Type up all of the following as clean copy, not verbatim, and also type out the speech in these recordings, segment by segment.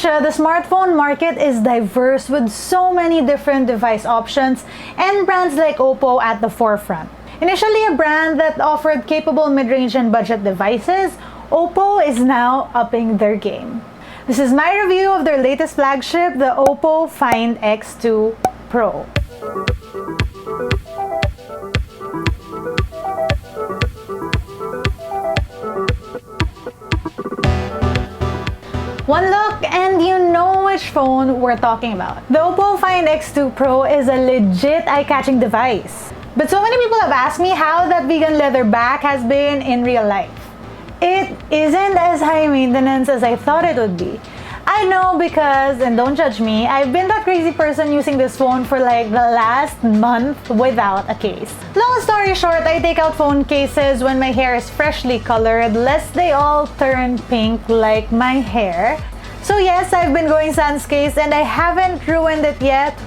Asia, the smartphone market is diverse with so many different device options and brands like OPPO at the forefront. Initially a brand that offered capable mid-range and budget devices, OPPO is now upping their game. This is my review of their latest flagship, the OPPO Find X2 Pro. One look and you know which phone we're talking about. The OPPO Find X2 Pro is a legit eye-catching device. But so many people have asked me how that vegan leather back has been in real life. It isn't as high maintenance as I thought it would be. I know because, and don't judge me, I've been that crazy person using this phone for like the last month without a case. Long story short, I take out phone cases when my hair is freshly colored, lest they all turn pink like my hair. So yes, I've been going sans case and I haven't ruined it yet,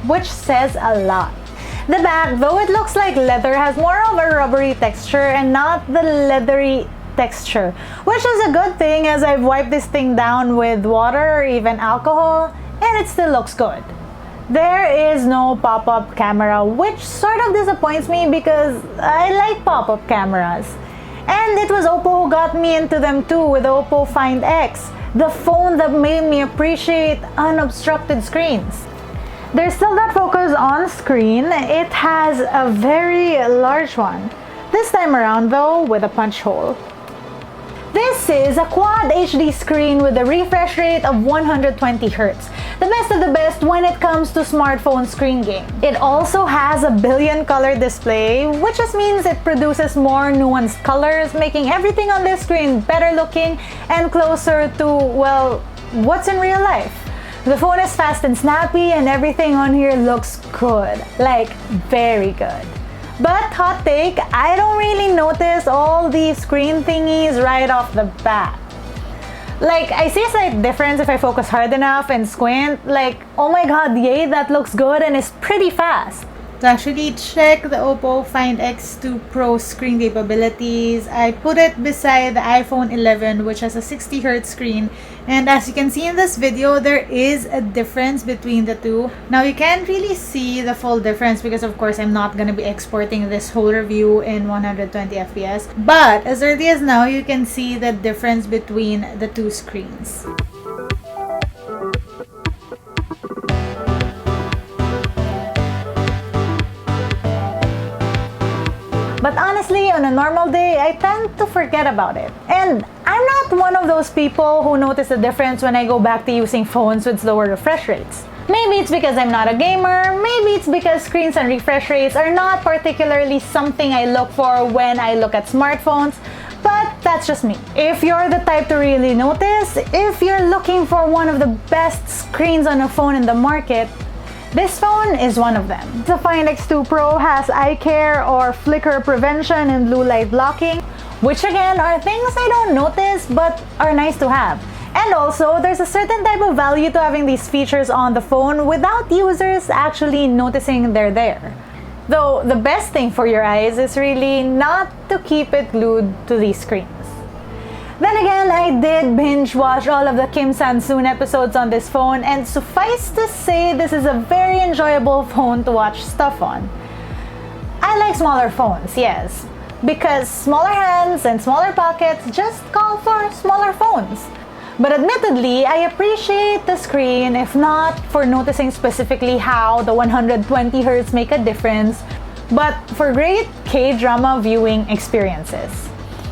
which says a lot. The back, though it looks like leather, has more of a rubbery texture and not the leathery texture, which is a good thing as I've wiped this thing down with water or even alcohol and it still looks good. There is no pop-up camera, which sort of disappoints me because I like pop-up cameras. And it was OPPO who got me into them too with the OPPO Find X, the phone that made me appreciate unobstructed screens. There's still that focus on screen. It has a very large one. This time around though, with a punch hole. This is a Quad HD screen with a refresh rate of 120Hz, the best of the best when it comes to smartphone screen game. It also has a billion color display, which just means it produces more nuanced colors, making everything on this screen better looking and closer to, well, what's in real life. The phone is fast and snappy and everything on here looks good, like very good. But hot take, I don't really notice all these screen thingies right off the bat. Like, I see a slight difference if I focus hard enough and squint, like, oh my god, yay, that looks good and is pretty fast. To actually check the OPPO Find X2 Pro screen capabilities, I put it beside the iPhone 11, which has a 60Hz screen, and as you can see in this video, there is a difference between the two. Now you can't really see the full difference because of course I'm not going to be exporting this whole review in 120 FPS, but as early as now you can see the difference between the two screens. But honestly, on a normal day, I tend to forget about it. And I'm not one of those people who notice the difference when I go back to using phones with slower refresh rates. Maybe it's because I'm not a gamer, maybe it's because screens and refresh rates are not particularly something I look for when I look at smartphones, but that's just me. If you're the type to really notice, if you're looking for one of the best screens on a phone in the market, this phone is one of them. The Find X2 Pro has eye care or flicker prevention and blue light blocking, which again are things I don't notice but are nice to have. And also, there's a certain type of value to having these features on the phone without users actually noticing they're there. Though the best thing for your eyes is really not to keep it glued to these screens. Then again, I did binge watch all of the Kim San-soon episodes on this phone, and suffice to say this is a very enjoyable phone to watch stuff on. I like smaller phones, yes, because smaller hands and smaller pockets just call for smaller phones. But admittedly, I appreciate the screen if not for noticing specifically how the 120Hz make a difference, but for great K-drama viewing experiences.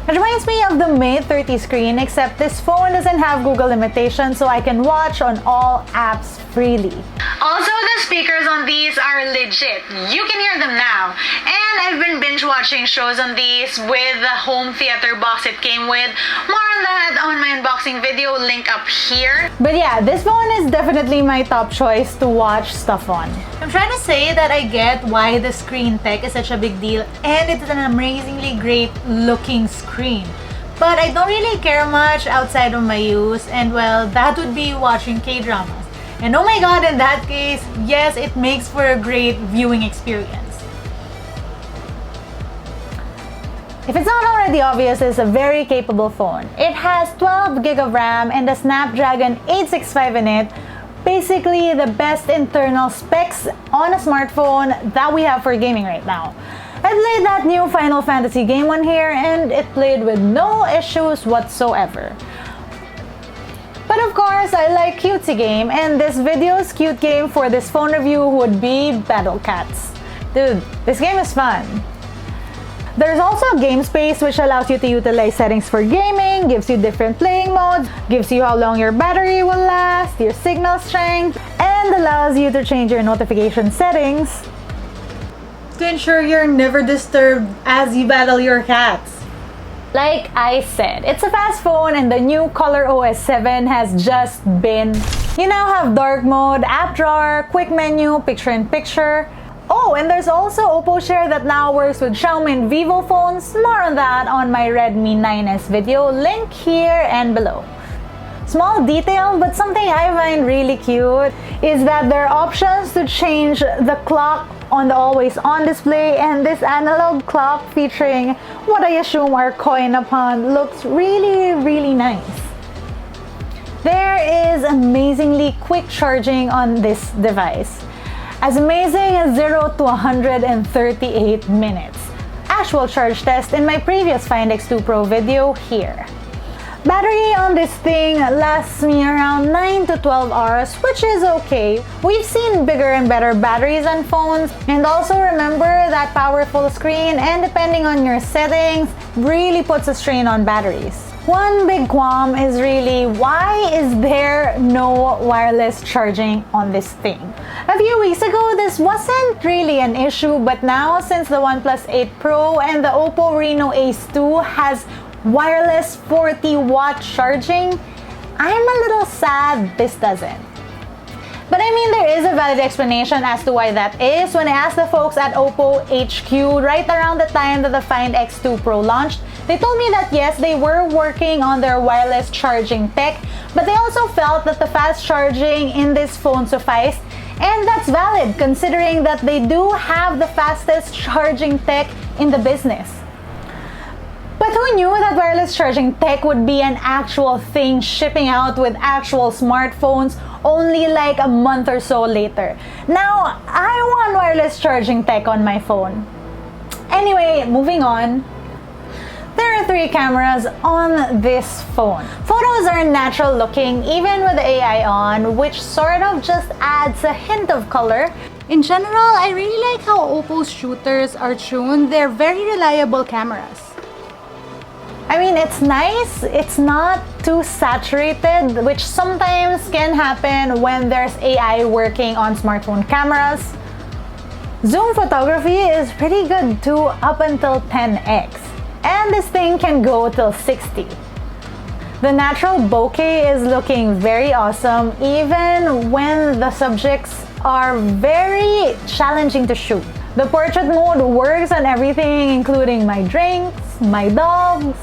It reminds me of the Mate 30 screen, except this phone doesn't have Google limitations, so I can watch on all apps freely. Also, the speakers on these are legit. You can hear them now. And I've been binge watching shows on these with the home theater box it came with. More on that on my unboxing video, link up here. But yeah, this phone is definitely my top choice to watch stuff on. I'm trying to say that I get why the screen tech is such a big deal, and it's an amazingly great looking screen. But I don't really care much outside of my use, and well, that would be watching K-dramas. And oh my god, in that case, yes, it makes for a great viewing experience. If it's not already obvious, it's a very capable phone. It has 12 gig of RAM and a Snapdragon 865 in it. Basically, the best internal specs on a smartphone that we have for gaming right now. I played that new Final Fantasy game on here and it played with no issues whatsoever. But of course, I like cutesy game, and this video's cute game for this phone review would be Battle Cats. Dude, this game is fun. There's also a game space which allows you to utilize settings for gaming, gives you different playing modes, gives you how long your battery will last, your signal strength, and allows you to change your notification settings to ensure you're never disturbed as you battle your cats. Like I said, it's a fast phone and the new ColorOS 7 has just been. You now have dark mode, app drawer, quick menu, picture-in-picture. Oh, and there's also OPPO Share that now works with Xiaomi and Vivo phones. More on that on my Redmi 9S video, link here and below. Small detail, but something I find really cute is that there are options to change the clock on the always on display, and this analog clock featuring what I assume are coin upon looks really nice. There is amazingly quick charging on this device. As amazing as 0 to 138 minutes. Actual charge test in my previous Find X2 Pro video here. Battery on this thing lasts me around 9 to 12 hours, which is okay. We've seen bigger and better batteries on phones, and also remember that powerful screen and depending on your settings really puts a strain on batteries. One big qualm is really, why is there no wireless charging on this thing? A few weeks ago, this wasn't really an issue, but now since the OnePlus 8 Pro and the OPPO Reno Ace 2 has wireless 40-watt charging, I'm a little sad this doesn't. But I mean, there is a valid explanation as to why that is. When I asked the folks at OPPO HQ right around the time that the Find X2 Pro launched, they told me that yes, they were working on their wireless charging tech, but they also felt that the fast charging in this phone sufficed, and that's valid considering that they do have the fastest charging tech in the business. But who knew that wireless charging tech would be an actual thing shipping out with actual smartphones only like a month or so later? Now, I want wireless charging tech on my phone. Anyway, moving on. There are 3 cameras on this phone. Photos are natural looking even with the AI on, which sort of just adds a hint of color. In general, I really like how OPPO's shooters are tuned. They're very reliable cameras. I mean, it's nice, it's not too saturated, which sometimes can happen when there's AI working on smartphone cameras. Zoom photography is pretty good too, up until 10x. And this thing can go till 60. The natural bokeh is looking very awesome even when the subjects are very challenging to shoot. The portrait mode works on everything, including my drinks, my dogs,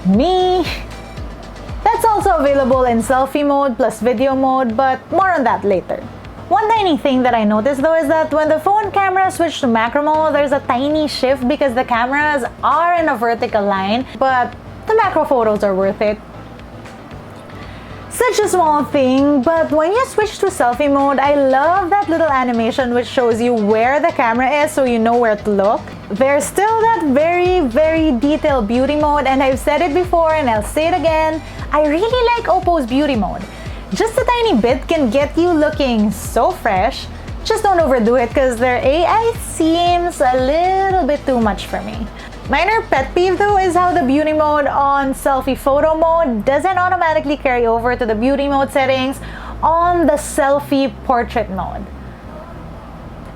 me. That's also available in selfie mode plus video mode, but more on that later. One tiny thing that I noticed though is that when the phone camera switched to macro mode, there's a tiny shift because the cameras are in a vertical line, but the macro photos are worth it. Such a small thing, but when you switch to selfie mode, I love that little animation which shows you where the camera is so you know where to look. There's still that very detailed beauty mode, and I've said it before and I'll say it again, I really like OPPO's beauty mode. Just a tiny bit can get you looking so fresh. Just don't overdo it because their AI seems a little bit too much for me. Minor pet peeve though is how the beauty mode on selfie photo mode doesn't automatically carry over to the beauty mode settings on the selfie portrait mode.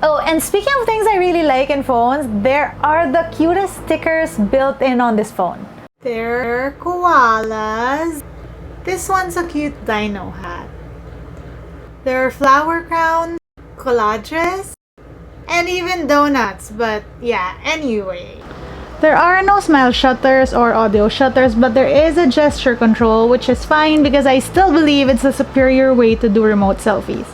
Oh, and speaking of things I really like in phones, there are the cutest stickers built in on this phone. They're koalas. This one's a cute dino hat. There are flower crowns, collages, and even donuts, but yeah, anyway. There are no smile shutters or audio shutters, but there is a gesture control, which is fine because I still believe it's a superior way to do remote selfies.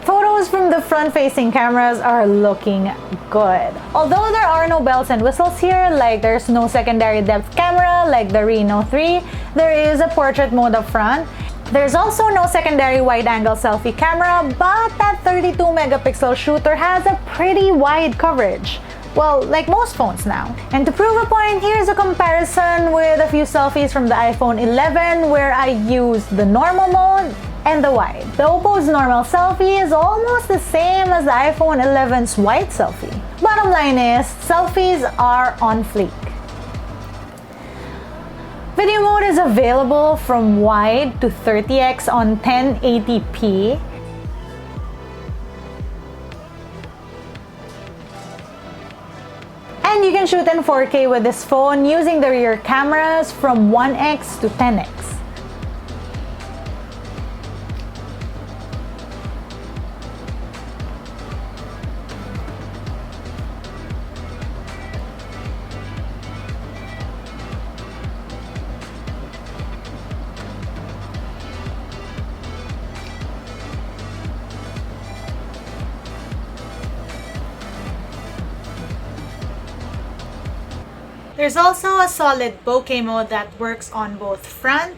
Photos from the front-facing cameras are looking good. Although there are no bells and whistles here, like there's no secondary depth camera like the Reno 3, there is a portrait mode up front. There's also no secondary wide-angle selfie camera, but that 32-megapixel shooter has a pretty wide coverage. Well, like most phones now. And to prove a point, here's a comparison with a few selfies from the iPhone 11 where I used the normal mode and the wide. The OPPO's normal selfie is almost the same as the iPhone 11's wide selfie. Bottom line is, selfies are on fleek. Video mode is available from wide to 30x on 1080p. And you can shoot in 4K with this phone using the rear cameras from 1x to 10x. There's also a solid bokeh mode that works on both front,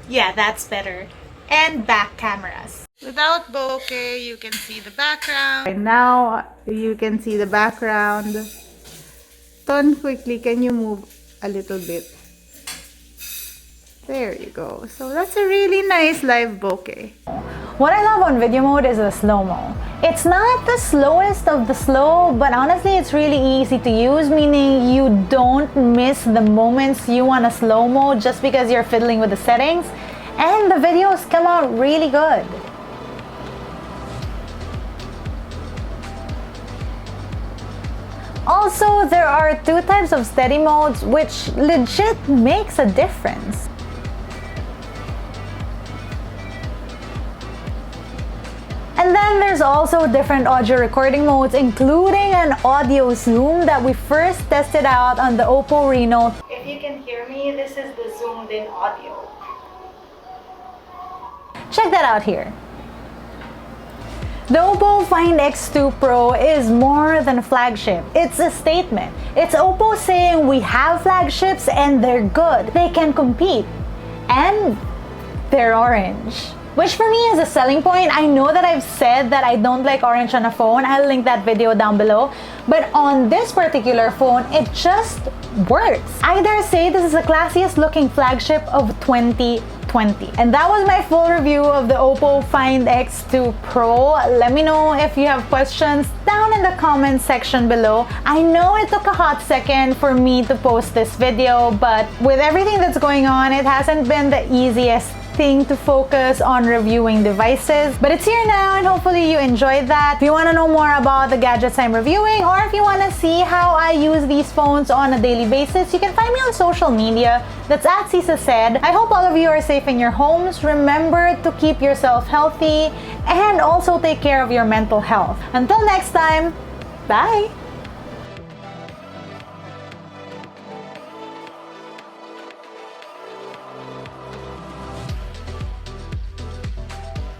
yeah, that's better, and back cameras. Without bokeh, you can see the background. Right now, you can see the background. Turn quickly, can you move a little bit? There you go. So that's a really nice live bokeh. What I love on video mode is the slow-mo. It's not the slowest of the slow, but honestly it's really easy to use, meaning you don't miss the moments you want a slow-mo just because you're fiddling with the settings, and the videos come out really good. Also, there are two types of steady modes, which legit makes a difference. And then there's also different audio recording modes, including an audio zoom that we first tested out on the OPPO Reno. If you can hear me, this is the zoomed in audio. Check that out here. The OPPO Find X2 Pro is more than a flagship. It's a statement. It's OPPO saying we have flagships and they're good. They can compete. And they're orange. Which for me is a selling point. I know that I've said that I don't like orange on a phone. I'll link that video down below. But on this particular phone, it just works. I dare say this is the classiest looking flagship of 2020. And that was my full review of the OPPO Find X2 Pro. Let me know if you have questions down in the comment section below. I know it took a hot second for me to post this video, but with everything that's going on, it hasn't been the easiest thing to focus on reviewing devices, but it's here now and hopefully you enjoyed that. If you want to know more about the gadgets I'm reviewing, or if you want to see how I use these phones on a daily basis, you can find me on social media. That's at Cisa Said. I hope all of you are safe in your homes. Remember to keep yourself healthy and also take care of your mental health. Until next time, bye!